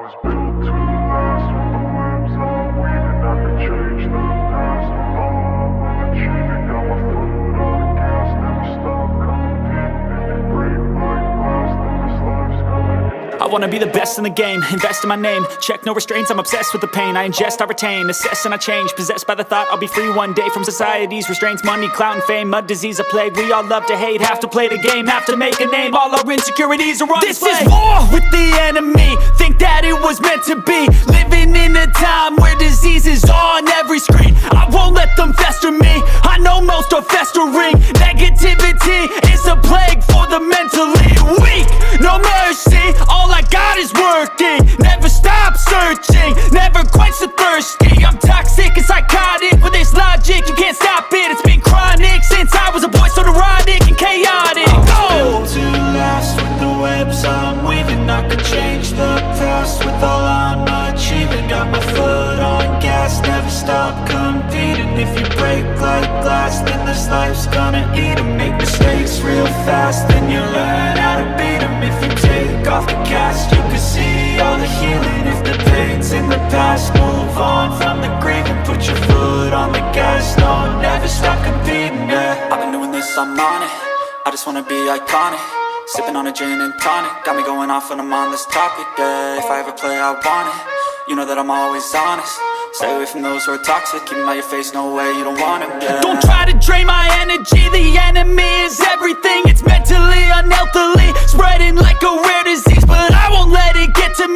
was built to last. With the webs I'm weaving, I could change the past. With all I'm achieving, got my foot on the gas. Never stop competing. If you break like glass, then this life's gonna end. I wanna be the best in the game, invest in my name. Check no restraints, I'm obsessed with the pain. I ingest, I retain, assess and I change. Possessed by the thought I'll be free one day from society's restraints. Money, clout and fame, mud, disease, a plague. We all love to hate, have to play the game, have to make a name. All our insecurities are on display. This is war with the enemy, think that it was meant to be. Living in a time where disease is on every screen. I won't let them fester me, I know most are festering. Negativity is a plague for the mentally weak. No mercy, all I got is working. Never stop searching, never quench the thirsty. I'm toxic and psychotic, with this logic you can't stop it. It's been chronic since I was a boy, so neurotic and chaotic. Built to last. With the webs I'm weaving, I could change the past. With all I'm achieving, got my foot on gas. Never stop competing. If you break like glass, then this life's gonna eat 'em. Make mistakes real fast, then you learn how to beat 'em. If you take off the cast, you can see all the healing. If the pain's in the past, move on from the grave and put your foot on the gas. No, never stop competing, yeah. I've been doing this, I'm on it. I just wanna be iconic. Sipping on a gin and tonic, got me going off when I'm on this topic, yeah. If I ever play, I want it. You know that I'm always honest. Stay away from those who are toxic. Keep them out your face, no way, you don't want it, yeah. Don't try to drain my energy, the enemy is everything. It's mentally, unhealthily, spreading like a rare disease. But I won't let it get to me.